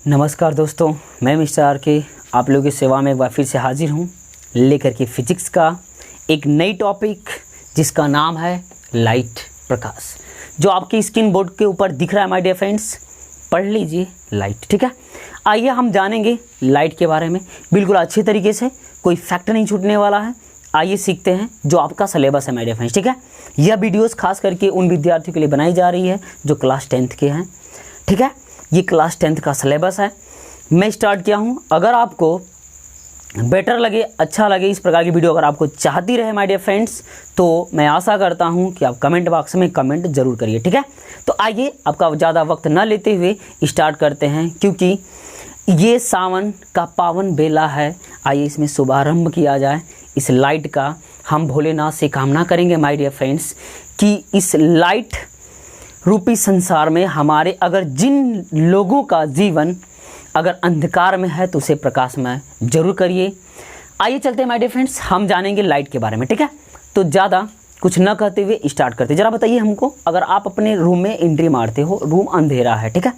नमस्कार दोस्तों, मैं मिस्टर आर के आप लोगों की सेवा में एक बार फिर से हाजिर हूँ लेकर के फिजिक्स का एक नई टॉपिक जिसका नाम है लाइट, प्रकाश, जो आपकी स्क्रीन बोर्ड के ऊपर दिख रहा है माय डियर फ्रेंड्स। पढ़ लीजिए लाइट, ठीक है। आइए हम जानेंगे लाइट के बारे में बिल्कुल अच्छे तरीके से, कोई फैक्ट नहीं छूटने वाला है। आइए सीखते हैं जो आपका सिलेबस है माय डियर फ्रेंड्स, ठीक है। यह वीडियोस खास करके उन विद्यार्थियों के लिए बनाई जा रही है जो क्लास 10th के हैं, ठीक है। ये क्लास 10th का सिलेबस है, मैं स्टार्ट किया हूँ। अगर आपको बेटर लगे, अच्छा लगे इस प्रकार की वीडियो अगर आपको चाहती रहे माय डियर फ्रेंड्स, तो मैं आशा करता हूँ कि आप कमेंट बॉक्स में कमेंट जरूर करिए, ठीक है। तो आइए आपका ज़्यादा वक्त न लेते हुए स्टार्ट करते हैं, क्योंकि ये सावन का पावन बेला है। आइए इसमें शुभारंभ किया जाए इस लाइट का। हम भोलेनाथ से कामना करेंगे माय डियर फ्रेंड्स कि इस लाइट रूपी संसार में हमारे अगर जिन लोगों का जीवन अगर अंधकार में है तो उसे प्रकाशमय जरूर करिए। आइए चलते हैं माय डियर फ्रेंड्स, हम जानेंगे लाइट के बारे में, ठीक है। तो ज़्यादा कुछ न कहते हुए स्टार्ट करते। ज़रा बताइए हमको, अगर आप अपने रूम में एंट्री मारते हो, रूम अंधेरा है, ठीक है,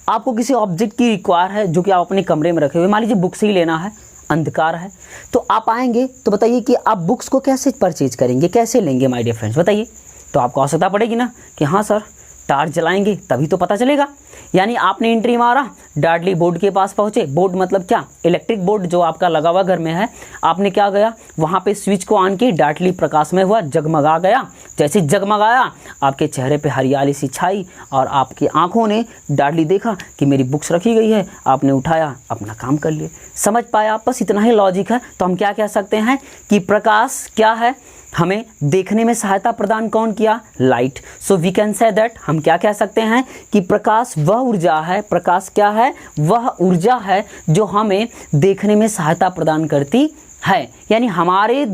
आपको किसी ऑब्जेक्ट की रिक्वायर है जो कि आप अपने कमरे में रखे हुए, मान लीजिए बुक्स ही लेना है, अंधकार है, तो आप आएंगे तो बताइए कि आप बुक्स को कैसे परचेज करेंगे, कैसे लेंगे माय डियर फ्रेंड्स, बताइए। तो आपको आवश्यकता पड़ेगी ना कि हाँ सर टार्च जलाएंगे तभी तो पता चलेगा। यानी आपने एंट्री मारा, डार्टली बोर्ड के पास पहुंचे। बोर्ड मतलब क्या, इलेक्ट्रिक बोर्ड जो आपका लगा हुआ घर में है। आपने क्या गया, वहां पे स्विच को ऑन की, डार्टली प्रकाश में हुआ, जगमगा गया। जैसे जगमगाया आपके चेहरे पे हरियाली सी छाई और आपकी आंखों ने डार्टली देखा कि मेरी बुक्स रखी गई है। आपने उठाया, अपना काम कर लिए। समझ पाया आप? बस इतना ही लॉजिक है। तो हम क्या कह सकते हैं कि प्रकाश क्या है, हमें देखने में सहायता प्रदान कौन किया, light. So we can say that, हम क्या कह सकते हैं कि प्रकाश वह ऊर्जा है, प्रकाश क्या है, वह ऊर्जा है जो हमें देखने में सहायता प्रदान करती है। यानी हमारी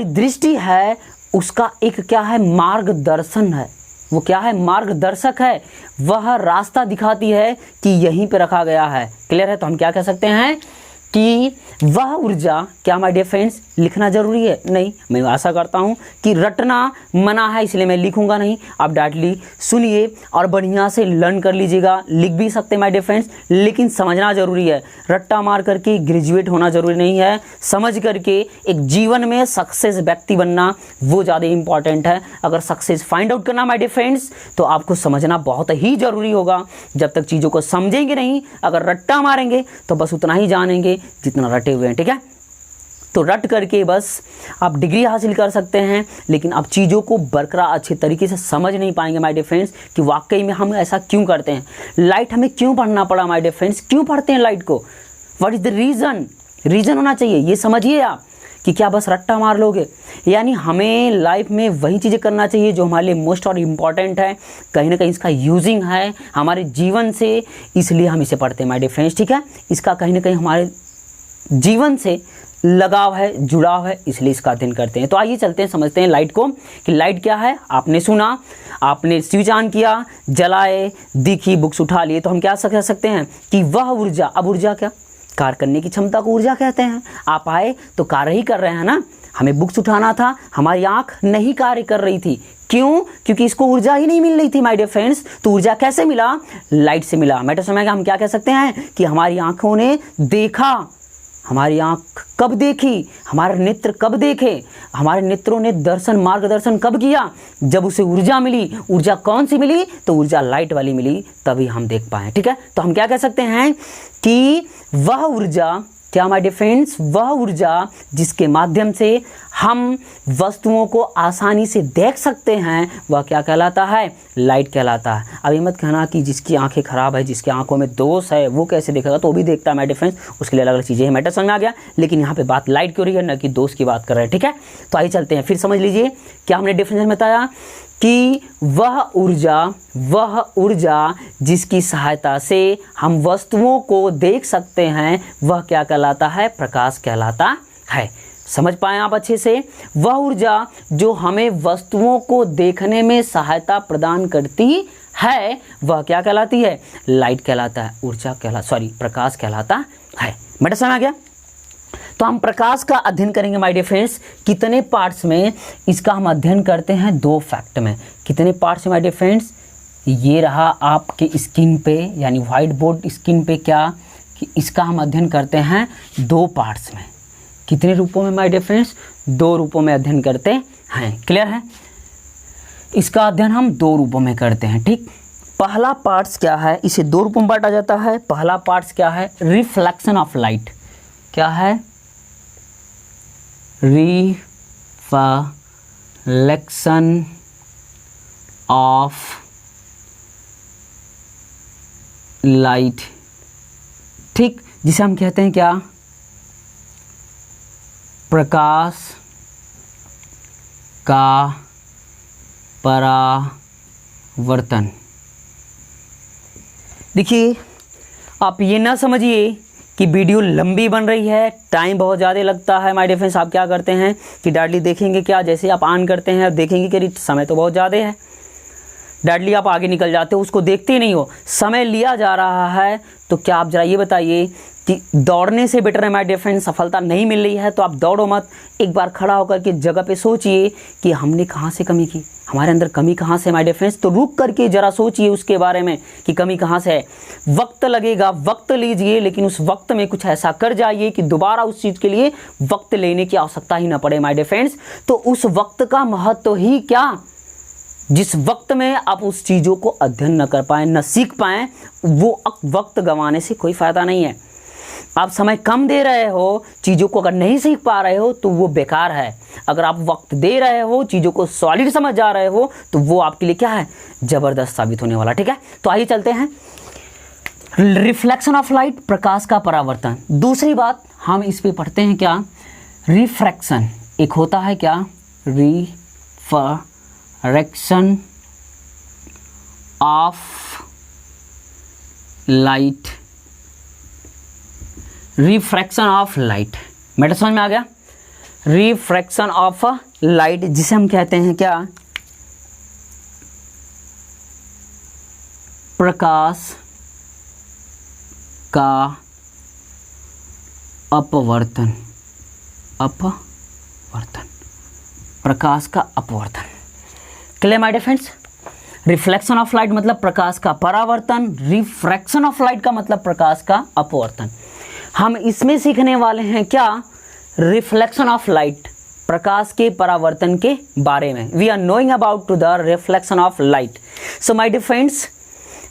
दृष्टि है उसका एक क्या है, मार्गदर्शन है। वो क्या है, मार्गदर्शक है। वह रास्ता दिखाती है कि यहीं पे रखा गया है। क्लियर है? तो हम क्या कह सकते हैं कि वह ऊर्जा, क्या माय डियर फ्रेंड्स लिखना जरूरी है? नहीं, मैं आशा करता हूं कि रटना मना है, इसलिए मैं लिखूंगा नहीं। आप डायरेक्टली सुनिए और बढ़िया से लर्न कर लीजिएगा। लिख भी सकते हैं माय डियर फ्रेंड्स, लेकिन समझना जरूरी है। रट्टा मार करके ग्रेजुएट होना जरूरी नहीं है। समझ करके एक जीवन में सक्सेस व्यक्ति बनना वो ज़्यादा इंपॉर्टेंट है। अगर सक्सेस फाइंड आउट करना माय डियर फ्रेंड्स, तो आपको समझना बहुत ही जरूरी होगा। जब तक चीज़ों को समझेंगे नहीं, अगर रट्टा मारेंगे तो बस उतना ही जानेंगे जितना रटे हुए हैं, ठीक है। तो रट करके बस आप डिग्री हासिल कर सकते हैं, लेकिन आप चीज़ों को बरकरार अच्छे तरीके से समझ नहीं पाएंगे माय डियर फ्रेंड्स कि वाकई में हम ऐसा क्यों करते हैं। लाइट हमें क्यों पढ़ना पड़ा माय डियर फ्रेंड्स, क्यों पढ़ते हैं लाइट को, व्हाट इज द रीज़न होना चाहिए। ये समझिए आप कि क्या बस रट्टा मार लोगे। यानी हमें लाइफ में वही चीज़ें करना चाहिए जो हमारे लिए मोस्ट और इम्पॉर्टेंट है, कहीं ना कहीं इसका यूजिंग है हमारे जीवन से, इसलिए हम इसे पढ़ते हैं माय डियर फ्रेंड्स, ठीक है। इसका कहीं ना कहीं हमारे जीवन से लगाव है, जुड़ाव है, इसलिए इसका अध्ययन करते हैं। तो आइए चलते हैं, समझते हैं लाइट को कि लाइट क्या है। आपने सुना, आपने स्विच ऑन किया, जलाए, दिखी, बुक्स उठा लिए, तो हम क्या कह सकते हैं कि वह ऊर्जा। अब ऊर्जा क्या, कार्य करने की क्षमता को ऊर्जा कहते हैं। आप आए तो कार्य ही कर रहे हैं ना। हमें बुक्स उठाना था, हमारी आंख नहीं कार्य कर रही थी। क्यों? क्योंकि इसको ऊर्जा ही नहीं मिल रही थी माय डियर फ्रेंड्स। तो ऊर्जा कैसे मिला, लाइट से मिला। मैं तो समय हम क्या कह सकते हैं कि हमारी आंखों ने देखा। हमारी आंख कब देखी, हमारे नेत्र कब देखे, हमारे नेत्रों ने दर्शन, मार्गदर्शन कब किया, जब उसे ऊर्जा मिली। ऊर्जा कौन सी मिली, तो ऊर्जा लाइट वाली मिली, तभी हम देख पाए, ठीक है। तो हम क्या कह सकते हैं कि वह ऊर्जा, क्या माय डियर फ्रेंड्स, वह ऊर्जा जिसके माध्यम से हम वस्तुओं को आसानी से देख सकते हैं, वह क्या कहलाता है, लाइट कहलाता है। अब ये मत कहना कि जिसकी आंखें खराब है, जिसकी आंखों में दोष है, वो कैसे देखेगा, तो वो भी देखता है माय डियर फ्रेंड्स। उसके लिए अलग अलग चीज़ें हैं, मैटर समझ में आ गया। लेकिन यहाँ पे बात लाइट की हो रही है, न कि दोष की बात कर रहे हैं, ठीक है। तो आइए चलते हैं, फिर समझ लीजिए क्या हमने डिफरेंस बताया कि वह ऊर्जा जिसकी सहायता से हम वस्तुओं को देख सकते हैं, वह क्या कहलाता है, प्रकाश कहलाता है। समझ पाए आप अच्छे से? वह ऊर्जा जो हमें वस्तुओं को देखने में सहायता प्रदान करती है, वह क्या कहलाती है, लाइट कहलाता है। प्रकाश कहलाता है। बेटा समझ आ गया? तो हम प्रकाश का अध्ययन करेंगे माय डियर फ्रेंड्स। कितने पार्ट्स में इसका हम अध्ययन करते हैं, 2 फैक्ट में। कितने पार्ट्स में माय डियर फ्रेंड्स, ये रहा आपके स्क्रीन पे यानी व्हाइट बोर्ड स्क्रीन पे क्या कि इसका हम अध्ययन करते हैं 2 पार्ट्स में। कितने रूपों में माय डियर फ्रेंड्स? 2 रूपों में अध्ययन करते हैं। क्लियर है? इसका अध्ययन हम 2 रूपों में करते हैं। ठीक, पहला पार्ट्स क्या है, इसे 2 रूपों में बांटा जाता है। पहला पार्ट्स क्या है? Reflection of light. क्या है? Reflection of light. ठीक, जिसे हम कहते हैं क्या? प्रकाश का परावर्तन। देखिए, आप ये ना समझिए कि वीडियो लंबी बन रही है, टाइम बहुत ज़्यादा लगता है। माय डियर फ्रेंड्स, आप क्या करते हैं कि डायरेक्टली देखेंगे क्या, जैसे आप ऑन करते हैं देखेंगे कि समय तो बहुत ज़्यादा है, डायरेक्टली आप आगे निकल जाते हो, उसको देखते ही नहीं हो, समय लिया जा रहा है। तो क्या आप जरा ये बताइए कि दौड़ने से बेटर है माय डियर फ्रेंड्स, सफलता नहीं मिल रही है तो आप दौड़ो मत, एक बार खड़ा होकर के जगह पे सोचिए कि हमने कहाँ से कमी की, हमारे अंदर कमी कहाँ से माय डियर फ्रेंड्स। तो रुक करके ज़रा सोचिए उसके बारे में कि कमी कहाँ से है। वक्त लगेगा, वक्त लीजिए, लेकिन उस वक्त में कुछ ऐसा कर जाइए कि दोबारा उस चीज़ के लिए वक्त लेने की आवश्यकता ही ना पड़े माय डियर फ्रेंड्स। तो उस वक्त का महत्व ही क्या, जिस वक्त में आप उस चीज़ों को अध्ययन न कर पाएँ, न सीख पाएँ, वो वक्त गंवाने से कोई फ़ायदा नहीं है। आप समय कम दे रहे हो, चीज़ों को अगर नहीं सीख पा रहे हो तो वो बेकार है। अगर आप वक्त दे रहे हो, चीज़ों को सॉलिड समझ जा रहे हो, तो वो आपके लिए क्या है? ज़बरदस्त साबित होने वाला। ठीक है, तो आइए चलते हैं। रिफ्लेक्शन ऑफ लाइट, प्रकाश का परावर्तन। दूसरी बात हम इस पे पढ़ते हैं क्या? रिफ्रैक्शन। एक होता है क्या? Refraction of light. Refraction of light, matter समझ में आ गया? रिफ्रैक्शन ऑफ लाइट, जिसे हम कहते हैं क्या? प्रकाश का अपवर्तन। प्रकाश का अपवर्तन। Clear my dear friends? Reflection of light मतलब प्रकाश का परावर्तन, रिफ्रैक्शन ऑफ लाइट का मतलब प्रकाश का अपवर्तन। हम इसमें सीखने वाले हैं क्या? रिफ्लेक्शन ऑफ लाइट, प्रकाश के परावर्तन के बारे में। We are knowing about to the reflection of light. So my dear friends,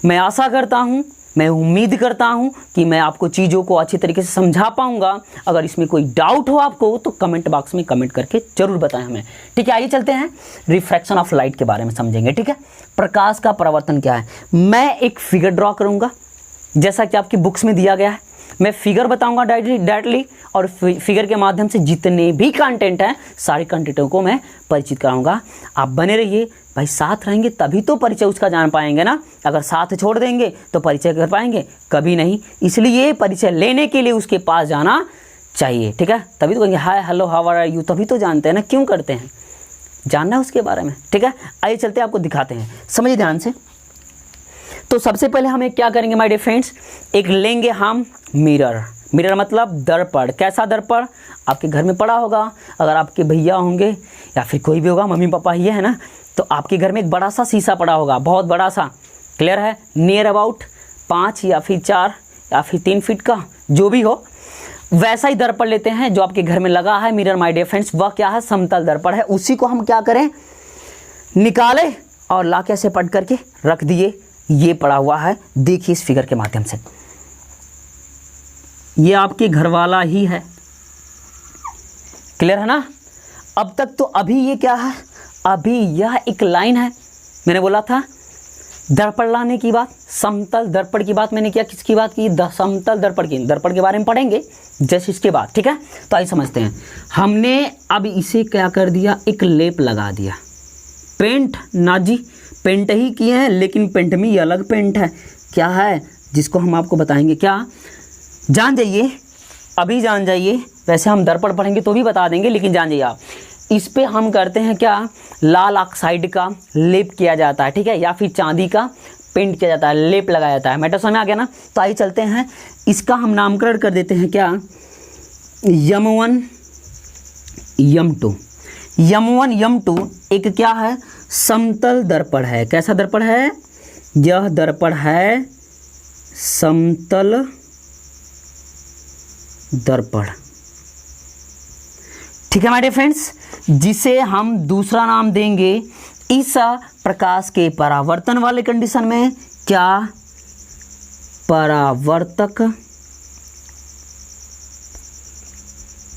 मैं आशा करता हूँ, मैं उम्मीद करता हूँ कि मैं आपको चीज़ों को अच्छी तरीके से समझा पाऊंगा। अगर इसमें कोई डाउट हो आपको तो कमेंट बॉक्स में कमेंट करके जरूर बताएं हमें। ठीक है, आइए चलते हैं रिफ्रैक्शन ऑफ लाइट के बारे में समझेंगे। ठीक है, प्रकाश का परावर्तन क्या है? मैं एक फिगर ड्रॉ करूँगा जैसा कि आपकी बुक्स में दिया गया है। मैं फिगर बताऊंगा डायरेक्टली, और फिगर के माध्यम से जितने भी कंटेंट हैं सारे कंटेंटों को मैं परिचित कराऊंगा। आप बने रहिए भाई, साथ रहेंगे तभी तो परिचय उसका जान पाएंगे ना। अगर साथ छोड़ देंगे तो परिचय कर पाएंगे? कभी नहीं। इसलिए परिचय लेने के लिए उसके पास जाना चाहिए। ठीक है, तभी तो कहेंगे hi hello how are you, तभी तो जानते हैं ना क्यों करते हैं, जानना है उसके बारे में। ठीक है, आइए चलते हैं, आपको दिखाते हैं, समझिए ध्यान से। तो सबसे पहले हम एक क्या करेंगे माय डियर फ्रेंड्स, एक लेंगे हम मिरर। मिरर मतलब दर्पण। कैसा दर्पण? आपके घर में पड़ा होगा, अगर आपके भैया होंगे या फिर कोई भी होगा, मम्मी पापा ही है ना, तो आपके घर में एक बड़ा सा शीशा पड़ा होगा, बहुत बड़ा सा। क्लियर है? नियर अबाउट 5 या फिर 4 या फिर 3 फीट का, जो भी हो वैसा ही दर्पण लेते हैं जो आपके घर में लगा है मिरर माय डियर फ्रेंड्स। वह क्या है? समतल दर्पण है। उसी को हम क्या करें, निकाले और ला के ऐसे पट करके रख दिए। ये पड़ा हुआ है, देखिए इस फिगर के माध्यम से, ये आपके घर वाला ही है। क्लियर है ना? अब तक तो अभी ये क्या है, अभी यह एक लाइन है। मैंने बोला था दर्पण लाने की बात, समतल दर्पण की बात मैंने किया। किसकी बात की? समतल दर्पण की। दर्पण के बारे में पढ़ेंगे जैसे इसके बाद। ठीक है, तो आइए समझते हैं। हमने अब इसे क्या कर दिया, एक लेप लगा दिया। पेंट ना जी, पेंट ही किए हैं, लेकिन पेंट में ये अलग पेंट है। क्या है? जिसको हम आपको बताएंगे। क्या? जान जाइए, अभी जान जाइए। वैसे हम दर्पण पढ़ेंगे तो भी बता देंगे, लेकिन जान जाइए आप। इस पे हम करते हैं क्या, लाल ऑक्साइड का लेप किया जाता है। ठीक है, या फिर चांदी का पेंट किया जाता है, लेप लगाया जाता है। मैटर समझ में आ गया ना? तो आइए चलते हैं, इसका हम नामकरण कर देते हैं क्या, यम1 यम2। यम1 यम2 एक क्या है, समतल दर्पण है। कैसा दर्पण है? यह दर्पण है समतल दर्पण। ठीक है माय डियर फ्रेंड्स, जिसे हम दूसरा नाम देंगे इस प्रकाश के परावर्तन वाले कंडीशन में क्या, परावर्तक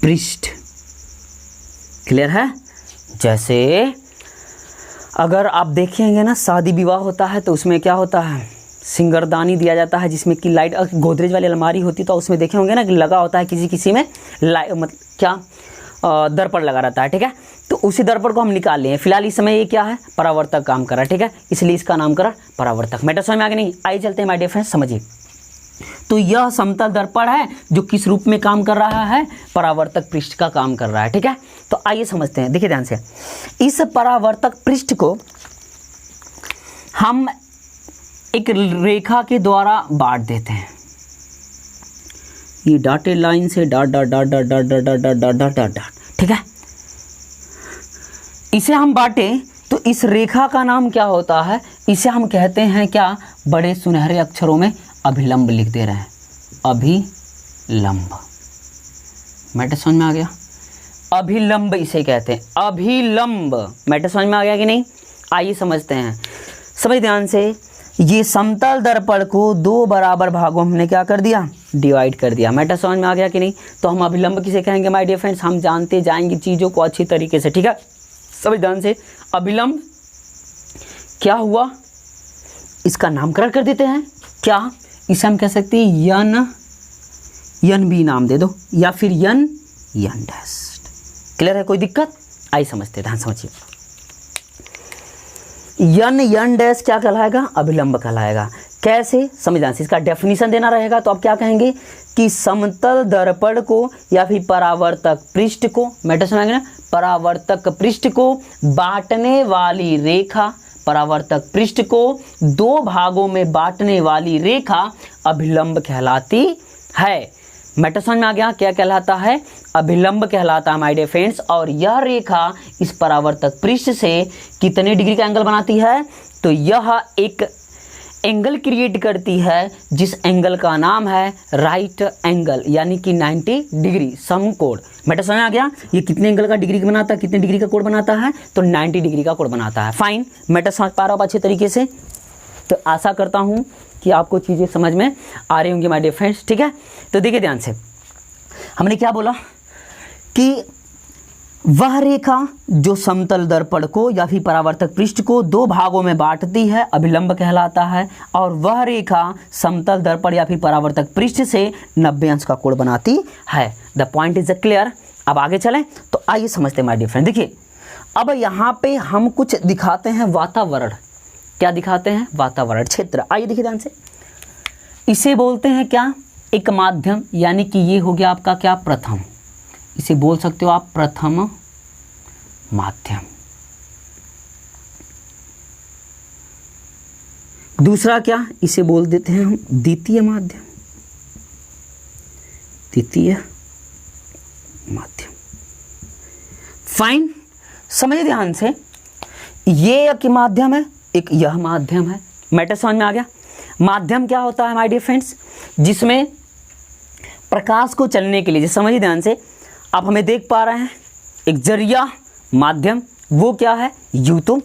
पृष्ठ। क्लियर है? जैसे अगर आप देखेंगे ना, शादी विवाह होता है तो उसमें क्या होता है, सिंगरदानी दिया जाता है जिसमें कि लाइट, गोदरेज वाली अलमारी होती तो उसमें देखे होंगे ना कि लगा होता है किसी किसी में मतलब क्या दर्पण लगा रहता है। ठीक है, तो उसी दर्पण को हम निकाल लिए। फिलहाल इस समय ये क्या है, परावर्तक काम कर रहा है। ठीक है, इसलिए इसका नामकरण परावर्तक। मैटर समझ में आ गया नहीं? आइए चलते हैं माय डियर फ्रेंड्स, समझिए। तो यह समतल दर्पण है जो किस रूप में काम कर रहा है, परावर्तक पृष्ठ का काम कर रहा है। ठीक है, तो आइए समझते हैं। देखिए ध्यान से, इस परावर्तक पृष्ठ को हम एक रेखा के द्वारा बांट देते हैं। ये डॉटेड लाइन से dot dot dot dot dot dot dot dot dot dot dot. ठीक है, इसे हम बांटे तो इस रेखा का नाम क्या होता है, इसे हम कहते हैं क्या, बड़े सुनहरे अक्षरों में अभिलंब लिख दे रहे हैं, अभिलंब। मैटर समझ में आ गया? अभिलंब इसे कहते हैं, अभिलंब। मैटर समझ में आ गया कि नहीं? आइए समझते हैं, समझ ध्यान से। ये समतल दर्पण को दो बराबर भागों में हमने क्या कर दिया, डिवाइड कर दिया। मैटर समझ में आ गया कि नहीं? तो हम अभिलंब किसे कहेंगे माय डियर फ्रेंड्स, हम जानते जाएंगे चीज़ों को अच्छी तरीके से। ठीक है, समझ ध्यान से। अभिलंब क्या हुआ, इसका नामकरण कर देते हैं क्या, इसे हम कह सकते हैं यन भी नाम दे दो, या फिर यन डैश। क्लियर है? कोई दिक्कत? आइए समझते हैं, ध्यान समझिए। यन डैश क्या कहलाएगा, अभिलंब कहलाएगा। कैसे, समझ ध्यान से। इसका डेफिनेशन देना रहेगा तो आप क्या कहेंगे कि समतल दर्पण को या फिर परावर्तक पृष्ठ को, मैटर समझेंगे ना, परावर्तक पृष्ठ को बांटने वाली रेखा, परावर्तक पृष्ठ को दो भागों में बांटने वाली रेखा अभिलंब कहलाती है। मैटर समझ में आ गया? क्या कहलाता है, अभिलंब कहलाता है माय डियर फ्रेंड्स। और यह रेखा इस परावर्तक पृष्ठ से कितने डिग्री का एंगल बनाती है, तो यह एक एंगल क्रिएट करती है जिस एंगल का नाम है राइट एंगल, यानी कि 90 डिग्री समकोण। मैटर समझ में आ गया? ये कितने एंगल का डिग्री बनाता है, कितने डिग्री का कोण बनाता है, तो 90 डिग्री का कोण बनाता है। फाइन, मैटर समझ पा रहा हूँ अच्छे तरीके से? तो आशा करता हूँ कि आपको चीज़ें समझ में आ रही होंगी माय डियर फ्रेंड्स। ठीक है, तो देखिए ध्यान से, हमने क्या बोला कि वह रेखा जो समतल दर्पण को या फिर परावर्तक पृष्ठ को दो भागों में बांटती है अभिलंब कहलाता है, और वह रेखा समतल दर्पण या फिर परावर्तक पृष्ठ से 90 अंश का कोण बनाती है। The point is clear? अब आगे चलें तो आइए समझते हैं माय डियर फ्रेंड। देखिए, अब यहाँ पे हम कुछ दिखाते हैं वातावरण। क्या दिखाते हैं? वातावरण, क्षेत्र। आइए देखिए ध्यान से, इसे बोलते हैं क्या, एक माध्यम, यानी कि ये हो गया आपका क्या, प्रथम। इसे बोल सकते हो आप प्रथम माध्यम। दूसरा क्या, इसे बोल देते हैं हम द्वितीय माध्यम, द्वितीय माध्यम। फाइन, समझिए ध्यान से, ये एक माध्यम है, एक यह माध्यम है। मैटर समझ में आ गया? माध्यम क्या होता है माय डियर फ्रेंड्स, जिसमें प्रकाश को चलने के लिए, जैसे समझिए ध्यान से, आप हमें देख पा रहे हैं एक जरिया माध्यम, वो क्या है, यूट्यूब।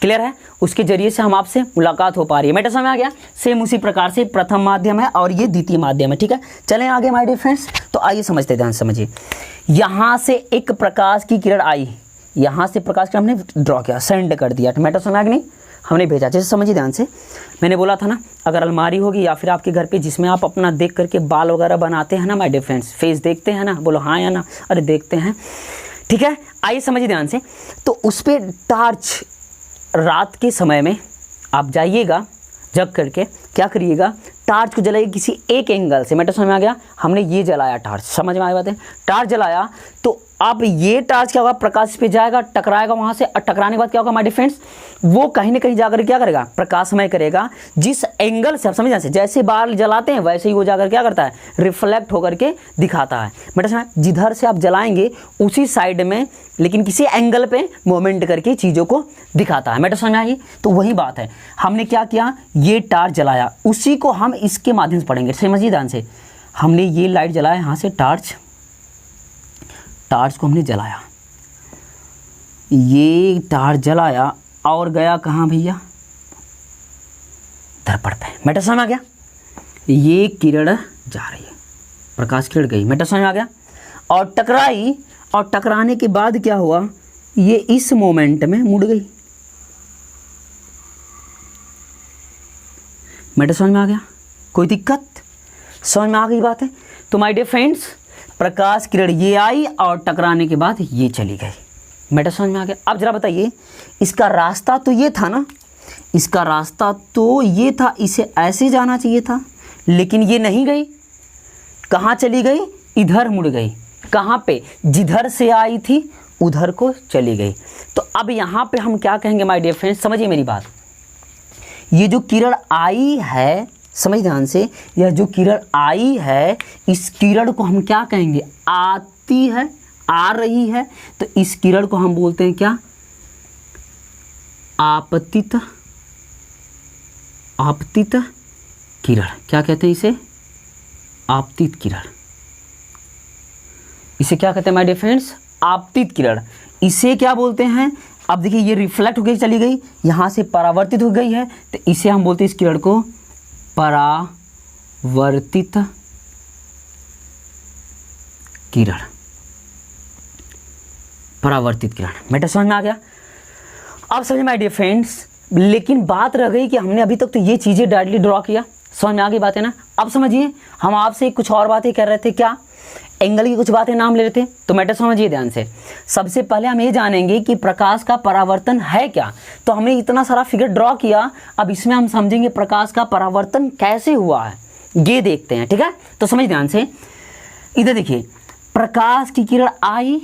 क्लियर है? उसके जरिए से हम आपसे मुलाकात हो पा रही है। मैटर समझ में आ गया? सेम उसी प्रकार से प्रथम माध्यम है और ये द्वितीय माध्यम है। ठीक है, चलें आगे माय डियर फ्रेंड्स। तो आइए समझते हैं, ध्यान समझिए। यहाँ से एक प्रकाश की किरण आई, यहाँ से प्रकाश की हमने ड्रॉ किया, सेंड कर दिया। मैटर समझ में आ गया नहीं? हमने भेजा। जैसे समझिए ध्यान से, मैंने बोला था ना, अगर अलमारी होगी या फिर आपके घर पे जिसमें आप अपना देख करके बाल वगैरह बनाते हैं ना माय डियर फ्रेंड्स, फेस देखते हैं ना, बोलो हाँ या ना, अरे देखते हैं। ठीक है, आइए समझिए ध्यान से। तो उस पर टार्च, रात के समय में आप जाइएगा, जग करके क्या करिएगा, टार्च को जलाइए किसी एक एंगल से। मैटर समझ में आ गया? हमने ये जलाया टार्च, समझ में आया बात है? टार्च जलाया तो अब ये टार्च क्या होगा, प्रकाश पे जाएगा, टकराएगा वहां से, और टकराने के बाद क्या होगा माय डियर फ्रेंड्स, वो कहीं ना कहीं जाकर क्या करेगा, प्रकाशमय करेगा। जिस एंगल से आप समझ जाए, जैसे बाल जलाते हैं वैसे ही वो जाकर क्या करता है, रिफ्लेक्ट होकर के दिखाता है। बेटा समझ, जिधर से आप जलाएंगे उसी साइड में लेकिन किसी एंगल पे मोमेंट करके चीज़ों को दिखाता है। बेटा समझ में आई? तो वही बात है, हमने क्या किया, ये टार्च जलाया, उसी को हम इसके माध्यम से पढ़ेंगे। समझिए ध्यान से, हमने ये लाइट जलाया यहाँ से, टार्च को हमने जलाया, ये टार्च जलाया और गया कहाँ भैया, दर्पण पे। मेटा समझ आ गया? ये किरण जा रही है, प्रकाश किरण गई, मेटा समझ आ गया, और टकराई, और टकराने के बाद क्या हुआ, ये इस मोमेंट में मुड़ गई। मेटा समझ में आ गया? कोई दिक्कत? समझ में आ गई बात है? तो माय डियर फ्रेंड्स, प्रकाश किरण ये आई और टकराने के बाद ये चली गई। मेटा समझ में आ गया? अब जरा बताइए, इसका रास्ता तो ये था ना, इसका रास्ता तो ये था, इसे ऐसे जाना चाहिए था, लेकिन ये नहीं गई, कहाँ चली गई, इधर मुड़ गई। कहाँ पे, जिधर से आई थी उधर को चली गई। तो अब यहाँ पे हम क्या कहेंगे माय डियर फ्रेंड्स, समझिए मेरी बात, ये जो किरण आई है, समझ ध्यान से, यह जो किरण आई है, इस किरण को हम क्या कहेंगे, आती है, आ रही है, तो इस किरण को हम बोलते हैं क्या, आपतित, आपतित किरण। क्या कहते हैं इसे, आपतित किरण। इसे क्या कहते हैं माय डियर फ्रेंड्स, आपतित किरण। इसे क्या बोलते हैं, अब देखिए ये रिफ्लेक्ट हो गई, चली गई, यहाँ से परावर्तित हो गई है, तो इसे हम बोलते हैं इस किरण को परावर्तित किरण। परावर्तित किरण। मेरा समझ में आ गया? अब समझ माय डियर फ्रेंड्स, लेकिन बात रह गई कि हमने अभी तक तो ये चीज़ें डायरेक्टली ड्रॉ किया, समझ में आ गई बात है ना। अब समझिए, हम आपसे कुछ और बातें कर रहे थे, क्या, एंगल की कुछ बातें नाम ले रहे थे। तो मैटर समझिए ध्यान से, सबसे पहले हम ये जानेंगे कि प्रकाश का परावर्तन है क्या। तो हमने इतना सारा फिगर ड्रॉ किया, अब इसमें हम समझेंगे प्रकाश का परावर्तन कैसे हुआ है, ये देखते हैं, ठीक है। तो समझ ध्यान से, इधर देखिए, प्रकाश की किरण आई,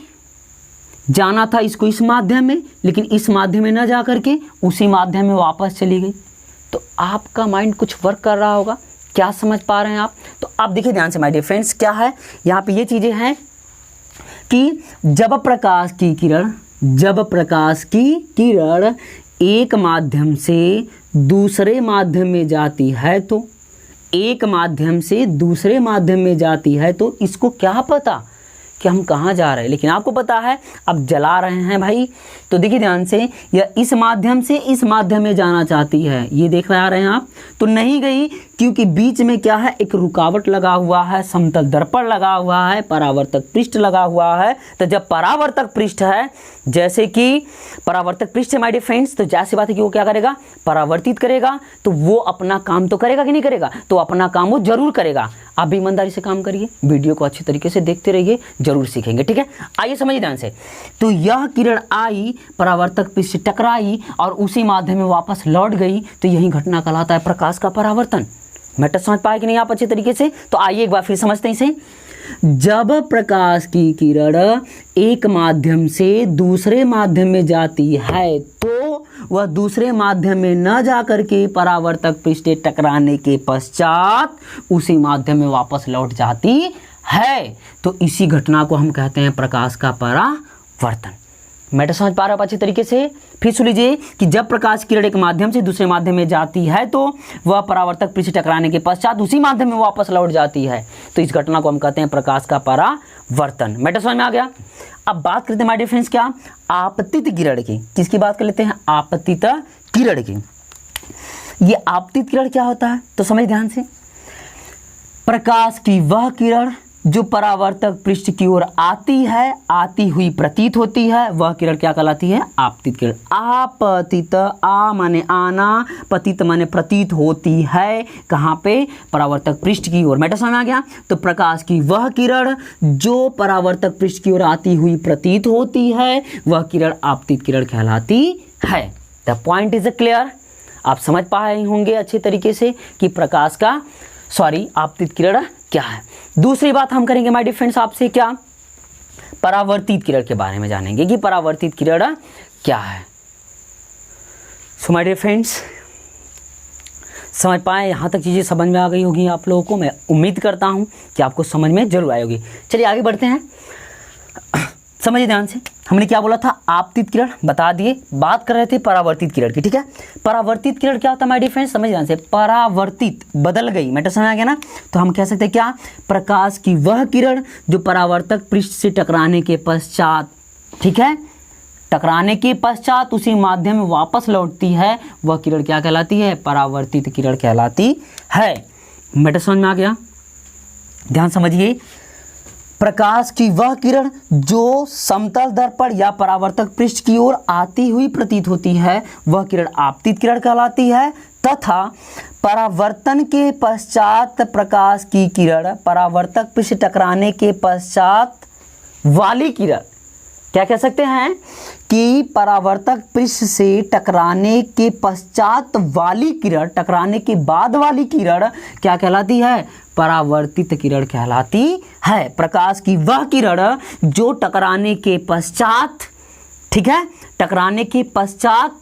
जाना था इसको इस माध्यम में, लेकिन इस माध्यम में न जा करके उसी माध्यम में वापस चली गई। तो आपका माइंड कुछ वर्क कर रहा होगा, क्या समझ पा रहे हैं आप? तो आप देखिए ध्यान से माय डियर फ्रेंड्स, क्या है यहाँ पे, ये चीजें हैं कि जब प्रकाश की किरण एक माध्यम से दूसरे माध्यम में जाती है, तो एक माध्यम से दूसरे माध्यम में जाती है, तो इसको क्या पता कि हम कहाँ जा रहे हैं, लेकिन आपको पता है अब जला रहे हैं भाई। तो देखिए ध्यान से, यह इस माध्यम से इस माध्यम में जाना चाहती है, ये देख रहे आ रहे हैं आप, तो नहीं गई, क्योंकि बीच में क्या है, एक रुकावट लगा हुआ है, समतल दर्पण लगा हुआ है, परावर्तक पृष्ठ लगा हुआ है। तो जब परावर्तक पृष्ठ है, जैसे कि परावर्तक पृष्ठ है माय डियर फ्रेंड्स, तो जैसी बात है कि वो क्या करेगा, परावर्तित करेगा, तो वो अपना काम तो करेगा कि नहीं करेगा, तो अपना काम वो जरूर करेगा। आप भी ईमानदारी से काम करिए, वीडियो को अच्छी तरीके से देखते रहिए, जरूर सीखेंगे, ठीक है। आइए समझिए ध्यान से, तो यह किरण आई, परावर्तक पृष्ठ टकराई और उसी माध्यम में वापस लौट गई, तो यही घटना कहलाता है प्रकाश का परावर्तन। मैटर समझ पाए कि नहीं आप अच्छे तरीके से? तो आइए एक बार फिर समझते हैं इसे। जब प्रकाश की किरण एक माध्यम से दूसरे माध्यम में जाती है, तो वह दूसरे माध्यम में न जाकर के परावर्तक पृष्ठ टकराने के पश्चात उसी माध्यम में वापस लौट जाती है। तो इसी घटना को हम कहते हैं प्रकाश का परावर्तन। मैटर समझ पा रहे हो अच्छी तरीके से? फिर सुन लीजिए कि जब प्रकाश किरण एक माध्यम से दूसरे माध्यम में जाती है, तो वह परावर्तक पृष्ठ टकराने के पश्चात उसी माध्यम में वापस लौट जाती है। तो इस घटना को हम कहते हैं प्रकाश का परावर्तन। मैटर समझ में आ गया? अब बात करते हैं माय डियर फ्रेंड्स, क्या, आपतित किरण की। किसकी बात कर लेते हैं? आपतित किरण की। ये आपतित किरण क्या होता है, तो समझ ध्यान से, प्रकाश की वह किरण जो परावर्तक पृष्ठ की ओर आती है, आती हुई प्रतीत होती है, वह किरण क्या कहलाती है? आपतित किरण। आपतित, आ माने आना, पतित माने प्रतीत होती है, कहाँ पे? परावर्तक पृष्ठ की ओर। मैटर समझ आ गया? तो प्रकाश की वह किरण जो परावर्तक पृष्ठ की ओर आती हुई प्रतीत होती है, वह किरण आपतित किरण कहलाती है। The point is clear? आप समझ पाए होंगे अच्छे तरीके से कि प्रकाश का आपतित किरण क्या है। दूसरी बात हम करेंगे माय डियर फ्रेंड्स आपसे, क्या, परावर्तित किरण के बारे में जानेंगे कि परावर्तित किरण क्या है। सो माय डियर फ्रेंड्स, समझ पाए, यहाँ तक चीज़ें समझ में आ गई होगी आप लोगों को। मैं उम्मीद करता हूँ कि आपको समझ में जरूर आई होगी। चलिए आगे बढ़ते हैं, समझिए ध्यान से। हमने क्या बोला था, आपतित किरण बता दिए, बात कर रहे थे परावर्तित किरण की, ठीक है। परावर्तित किरण क्या होता है माय डियर फ्रेंड्स, समझिए ध्यान से। परावर्तित बदल गई, मैटर समझ आ गया ना। तो हम कह सकते हैं क्या, प्रकाश की वह किरण जो परावर्तक पृष्ठ से टकराने के पश्चात, ठीक है, टकराने के पश्चात उसी माध्यम में वापस लौटती है, वह किरण क्या कहलाती है, परावर्तित किरण कहलाती है। मैटर समझ में आ गया, ध्यान समझिए। प्रकाश की वह किरण जो समतल दर्पण या परावर्तक पृष्ठ की ओर आती हुई प्रतीत होती है, वह किरण आपतित किरण कहलाती है। तथा परावर्तन के पश्चात प्रकाश की किरण परावर्तक पृष्ठ टकराने के पश्चात वाली किरण, क्या कह सकते हैं कि परावर्तक पृष्ठ से टकराने के पश्चात वाली किरण, टकराने के बाद वाली किरण क्या कहलाती है, परावर्तित किरण कहलाती है। प्रकाश की वह किरण जो टकराने के पश्चात, ठीक है, टकराने के पश्चात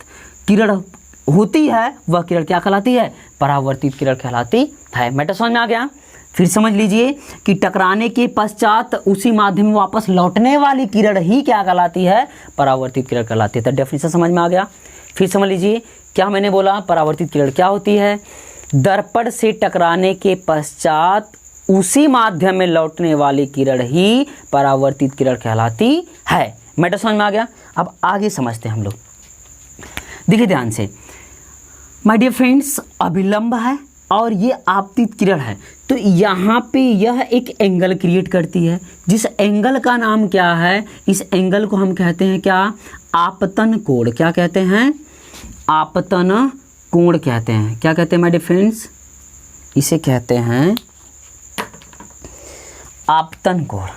किरण होती है, वह किरण क्या कहलाती है, परावर्तित किरण कहलाती है। मैटर समझ में आ गया। फिर समझ लीजिए कि टकराने के पश्चात उसी माध्यम में वापस लौटने वाली किरण ही क्या कहलाती है, परावर्तित किरण कहलाती है। तो डेफिनेशन समझ में आ गया। फिर समझ लीजिए क्या मैंने बोला, परावर्तित किरण क्या होती है, दर्पण से टकराने के पश्चात उसी माध्यम में लौटने वाली किरण ही परावर्तित किरण कहलाती है। मैटर समझ में आ गया। अब आगे समझते हैं हम लोग, देखिए ध्यान से। माय डियर फ्रेंड्स, अभिलंब है और ये आपतित किरण है, तो यहाँ पे यह एक एंगल क्रिएट करती है, जिस एंगल का नाम क्या है, इस एंगल को हम कहते हैं क्या, आपतन कोण। क्या कहते हैं, आपतन कोण कहते हैं। क्या कहते हैं माय डियर फ्रेंड्स, इसे कहते हैं आपतन कोण,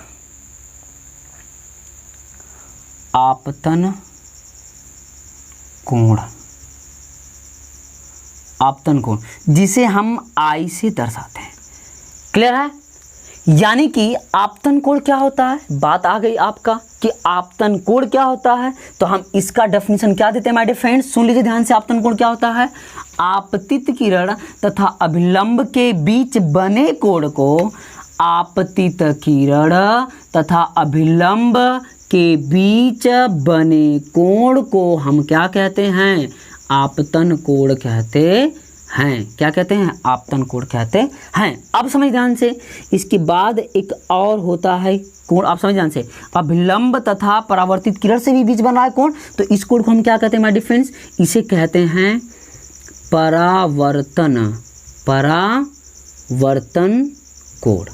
आपतन कोण, आपतन कोण, जिसे हम आई से दर्शाते हैं। क्लियर है। यानी कि आपतन कोण क्या होता है, बात आ गई आपका कि आपतन कोण क्या होता है। तो हम इसका डेफिनेशन क्या देते हैं माय डियर फ्रेंड्स, सुन लीजिए ध्यान से। आपतन कोण क्या होता है, आपतित किरण तथा अभिलंब के बीच बने कोण को, आपतित किरण तथा अभिलंब के बीच बने कोण को हम क्या कहते हैं, आपतन कोण कहते हैं। क्या कहते हैं, आपतन कोण कहते हैं। अब समझ ध्यान से, इसके बाद एक और होता है कोण, आप समझ ध्यान से। अभिलंब तथा परावर्तित किरण से भी बीच बना है कोण, तो इस कोण को हम क्या कहते हैं माय डियर फ्रेंड्स, इसे कहते हैं परावर्तन, परावर्तन कोण,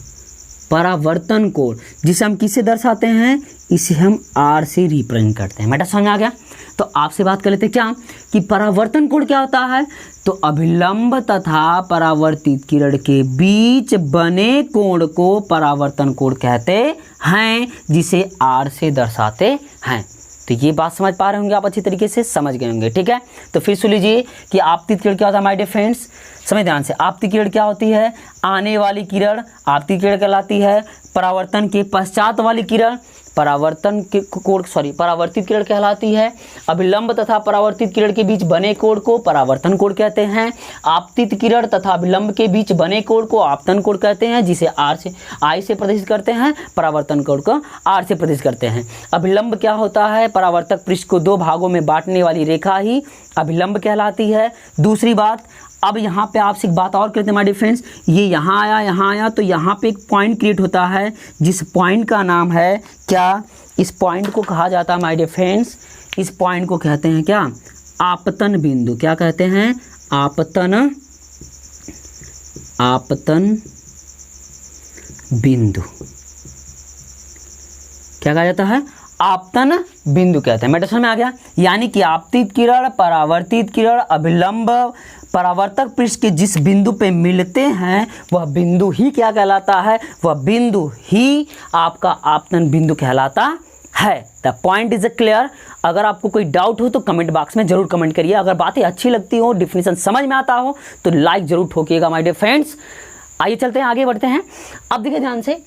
परावर्तन कोण, जिसे हम किससे दर्शाते हैं, इसे हम आर से रिप्रेजेंट करते हैं। मैटर समझ आ गया। तो आपसे बात कर लेते हैं क्या कि परावर्तन कोण क्या होता है, तो अभिलंब तथा परावर्तित किरण के बीच बने कोण को परावर्तन कोण कहते हैं, जिसे आर से दर्शाते हैं। तो ये बात समझ पा रहे होंगे आप, अच्छी तरीके से समझ गए होंगे, ठीक है। तो फिर सुन लीजिए कि आपतित किरण क्या होता है माय डियर फ्रेंड्स, समझ ध्यान से। आपतित किरण क्या होती है, आने वाली किरण आपतित किरण कहलाती है। परावर्तन के पश्चात वाली किरण परावर्तन के कोण, परावर्तित किरण कहलाती है। अभिलंब तथा परावर्तित किरण के बीच बने कोण को परावर्तन कोण कहते हैं। आपतित किरण तथा अभिलंब के बीच बने कोण को आपतन कोण कहते हैं, जिसे आई से प्रदर्शित करते हैं। परावर्तन कोण को आर से प्रदर्शित करते हैं। अभिलंब क्या होता है, परावर्तक पृष्ठ को दो भागों में बांटने वाली रेखा ही अभिलंब कहलाती है। दूसरी बात, अब यहाँ पे आपसे एक बात और करते हैं माय डियर फ्रेंड्स, ये यहाँ आया, तो यहाँ पे एक पॉइंट क्रिएट होता है, जिस पॉइंट का नाम है क्या, इस पॉइंट को कहा जाता है माय डियर फ्रेंड्स, इस पॉइंट को कहते हैं क्या, आपतन बिंदु। क्या कहते हैं, आपतन, आपतन बिंदु। क्या कहा जाता है, आपतन बिंदु कहते हैं। मैटर में आ गया। यानी कि आपतित किरण, परावर्तित किरण, अभिलंब परावर्तक पृष्ठ के जिस बिंदु पे मिलते हैं वह बिंदु ही क्या कहलाता है, वह बिंदु ही आपका आपतन बिंदु कहलाता है। The point is clear. अगर आपको कोई डाउट हो तो कमेंट बॉक्स में जरूर कमेंट करिए। अगर बातें अच्छी लगती हो, डिफिनेशन समझ में आता हो तो लाइक जरूर ठोकिएगा माय डियर फ्रेंड्स। आइए चलते हैं, आगे बढ़ते हैं। अब देखिए ध्यान से,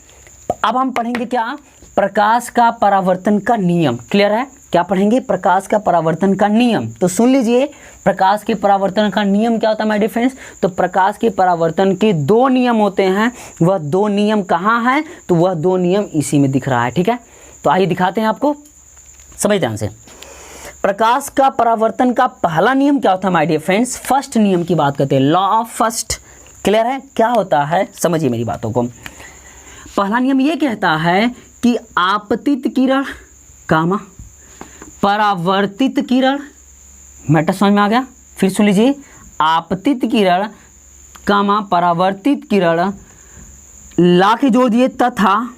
अब हम पढ़ेंगे क्या, प्रकाश का परावर्तन का नियम। क्लियर है? क्या पढ़ेंगे? प्रकाश का परावर्तन का नियम। तो सुन लीजिए, प्रकाश के परावर्तन का नियम क्या होता है माय डियर फ्रेंड्स? तो प्रकाश के परावर्तन के दो नियम होते हैं। वह दो नियम कहाँ हैं? तो वह दो नियम इसी में दिख रहा है। ठीक है, तो आइए दिखाते हैं आपको, समझ ध्यान से। प्रकाश का परावर्तन का पहला नियम क्या होता है माय डियर फ्रेंड्स? फर्स्ट नियम की बात करते हैं, लॉ ऑफ फर्स्ट। क्लियर है? क्या होता है, समझिए मेरी बातों को। पहला नियम ये कहता है कि आपतित किरण कामा परावर्तित किरण, मैटर समझ में आ गया? फिर सुन लीजिए, आपतित किरण कामा परावर्तित किरण ला के जोड़ दिए, तथा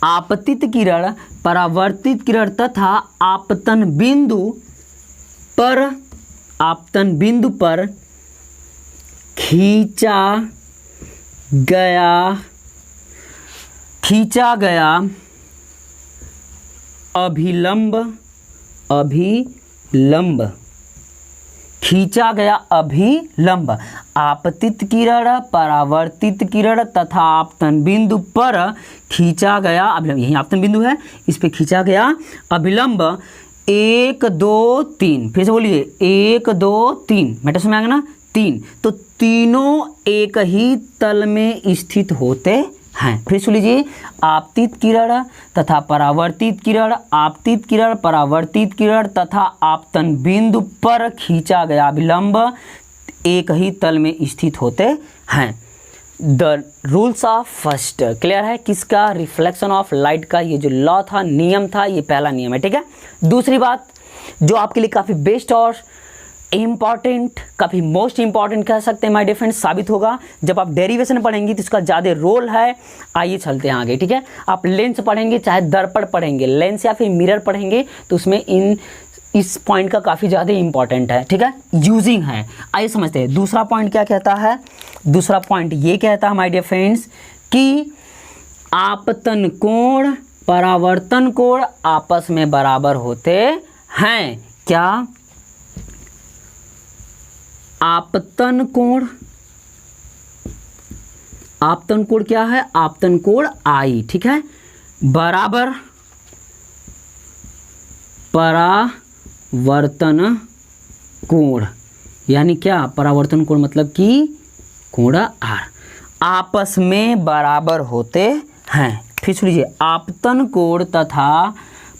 आपतित किरण परावर्तित किरण तथा आपतन बिंदु पर खींचा गया अभिलंब खींचा गया अभिलंब, आपतित किरण परावर्तित किरण तथा आपतन बिंदु पर खींचा गया अभिलंब, यही आपतन बिंदु है, इस पे खींचा गया अभिलंब 1 2 3। फिर से बोलिए 1 2 3, मैटर समझ में आ गया ना? 3। तो तीनों एक ही तल में स्थित होते हैं। फिर सुन लीजिए, आपतित किरण तथा परावर्तित किरण, आपतित किरण परावर्तित किरण तथा आपतन बिंदु पर खींचा गया अभिलंब एक ही तल में स्थित होते हैं। The rules of first. Clear है? किसका? रिफ्लेक्शन ऑफ लाइट का ये जो लॉ था, नियम था, ये पहला नियम है। ठीक है, दूसरी बात जो आपके लिए काफ़ी बेस्ट और इम्पॉर्टेंट, काफ़ी मोस्ट इम्पॉर्टेंट कह सकते हैं माय डियर फ्रेंड्स, साबित होगा जब आप डेरिवेशन पढ़ेंगे तो इसका ज़्यादा रोल है। आइए चलते हैं आगे। ठीक है, आप लेंस पढ़ेंगे चाहे दर्पण पढ़ेंगे, लेंस या फिर मिरर पढ़ेंगे तो उसमें इस पॉइंट का काफ़ी ज़्यादा इंपॉर्टेंट है। ठीक है, यूजिंग है। आइए समझते हैं दूसरा पॉइंट क्या कहता है। दूसरा पॉइंट ये कहता है माय डियर फ्रेंड्स कि आपतन कोण परावर्तन कोण आपस में बराबर होते हैं। क्या? आपतन कोण क्या है? आपतन कोण आई। ठीक है, बराबर परावर्तन कोण, यानी क्या? परावर्तन कोण मतलब कि कोण आर आपस में बराबर होते हैं। फिर सुन लीजिए, आपतन कोण तथा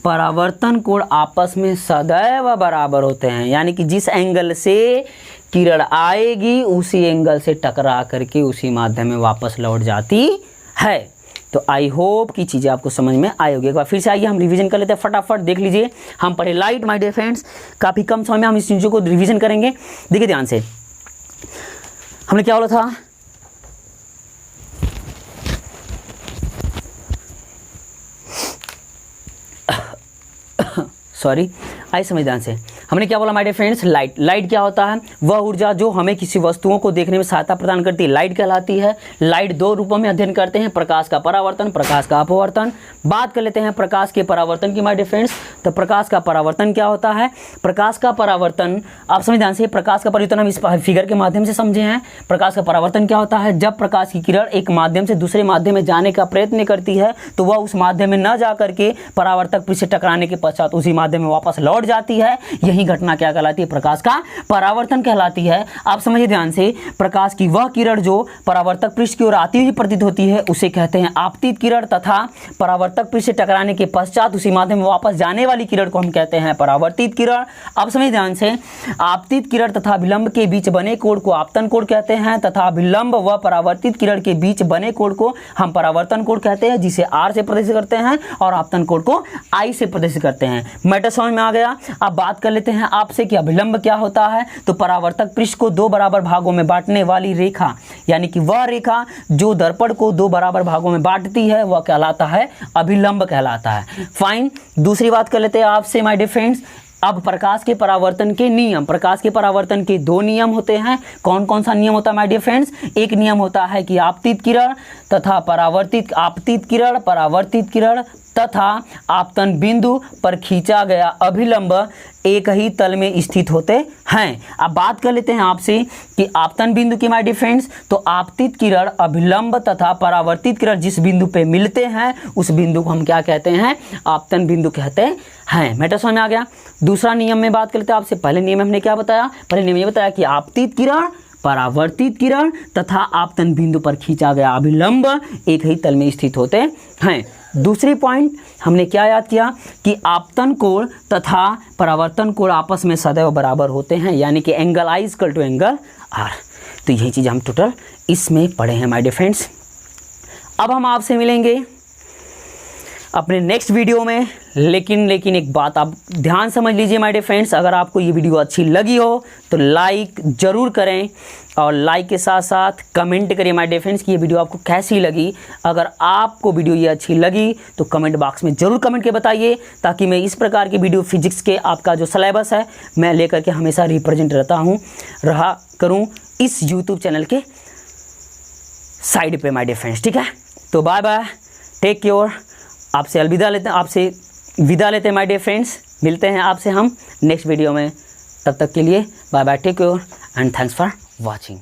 परावर्तन कोण आपस में सदैव बराबर होते हैं, यानी कि जिस एंगल से किरण आएगी उसी एंगल से टकरा करके उसी माध्यम में वापस लौट जाती है। तो आई होप की चीज़ें आपको समझ में आई होगी। एक बार फिर से आइए हम रिवीजन कर लेते हैं, फटाफट देख लीजिए। हम पढ़े लाइट माय डियर फ्रेंड्स, काफ़ी कम समय में हम इस चीज़ों को रिवीजन करेंगे। देखिए ध्यान से, हमने क्या बोला था? सॉरी, आइए समझ ध्यान से। हमने क्या बोला my dear friends? Light. Light क्या होता है? वह ऊर्जा जो हमें किसी वस्तुओं को देखने में सहायता प्रदान करती है, लाइट कहलाती है। लाइट दो रूपों में अध्ययन करते हैं, प्रकाश का परावर्तन, प्रकाश का अपवर्तन। बात कर लेते हैं प्रकाश के परावर्तन की माय डियर फ्रेंड्स। तो प्रकाश का परावर्तन क्या होता है? प्रकाश का परावर्तन, आप समझ ध्यान से, प्रकाश का परावर्तन हम इस फिगर के माध्यम से समझे हैं। प्रकाश का परावर्तन क्या होता है? जब प्रकाश की किरण एक माध्यम से दूसरे माध्यम में जाने का प्रयत्न करती है तो वह उस माध्यम में न जा करके परावर्तक पृष्ठ से टकराने के पश्चात उसी माध्यम में वापस लौट जाती है। यही घटना क्या कहलाती है? प्रकाश का परावर्तन कहलाती है। आप समझिए ध्यान से, प्रकाश की वह किरण जो परावर्तक पृष्ठ की ओर आती हुई प्रतीत होती है उसे कहते हैं आपतित किरण, तथा परावर्तक पृष्ठ से टकराने के पश्चात उसी माध्यम में वापस जाने वाली किरण को हम कहते हैं परावर्तित किरण। आप समझिए ध्यान से, आपतित किरण तथा विलंब के बीच बने कोण को आपतन कोण कहते हैं, तथा विलंब व परावर्तित किरण के बीच बने कोण को हम परावर्तन कोण कहते हैं, जिसे आर से प्रदर्शित करते हैं, और आपतन कोण को आई से प्रदर्शित करते हैं। मैटर समझ में आ गया? अब बात कर लेते हैं आपसे कि अभिलंब क्या होता है। तो परावर्तक पृष्ठ को दो बराबर भागों में बांटने वाली रेखा, यानी कि वह रेखा जो दर्पण को दो बराबर भागों में बांटती है वह कहलाता है अभिलंब कहलाता है। फाइन, दूसरी बात कर लेते हैं आपसे माय डियर फ्रेंड्स। अब प्रकाश के परावर्तन के नियम। प्रकाश के परावर्तन के दो नियम होते हैं। कौन कौन सा नियम होता है माय डियर फ्रेंड्स? एक नियम होता है कि आपतित किरण तथा परावर्तित, आपतित किरण परावर्तित किरण तथा आपतन बिंदु पर खींचा गया अभिलंब एक ही तल में स्थित होते हैं। अब बात कर लेते हैं आपसे कि आपतन बिंदु की माय डियर फ्रेंड्स, तो आपतित किरण अभिलंब तथा परावर्तित किरण जिस बिंदु पे मिलते हैं उस बिंदु को हम क्या कहते हैं, आपतन बिंदु कहते हैं। मैटर समझ में आ गया। दूसरा नियम में बात कर लेते हैं आपसे। पहले नियम में हमने क्या बताया, पहले नियम ये बताया कि आपतित किरण, परावर्तित किरण तथा आपतन बिंदु पर खींचा गया अभिलंब एक ही तल में स्थित होते हैं। दूसरी पॉइंट हमने क्या याद किया कि आपतन कोण तथा परावर्तन कोण आपस में सदैव बराबर होते हैं, यानी कि angle i equal to angle r. तो यही चीज़ हम टोटल इसमें पढ़े हैं माय डियर फ्रेंड्स। अब हम आपसे मिलेंगे अपने नेक्स्ट वीडियो में, लेकिन एक बात आप ध्यान समझ लीजिए माय डियर फ्रेंड्स, अगर आपको ये वीडियो अच्छी लगी हो तो लाइक ज़रूर करें और लाइक के साथ साथ कमेंट करिए माय डियर फ्रेंड्स कि ये वीडियो आपको कैसी लगी। अगर आपको वीडियो ये अच्छी लगी तो कमेंट बॉक्स में ज़रूर कमेंट के बताइए, ताकि मैं इस प्रकार की वीडियो फिजिक्स के आपका जो सिलेबस है मैं लेकर के हमेशा रिप्रेजेंट रहा करूँ इस यूट्यूब चैनल के साइड पे माय डियर फ्रेंड्स। ठीक है, तो बाय बाय, टेक केयर। आपसे विदा लेते हैं माय डियर फ्रेंड्स। मिलते हैं आपसे हम नेक्स्ट वीडियो में, तब तक के लिए bye bye, take care and thanks for watching.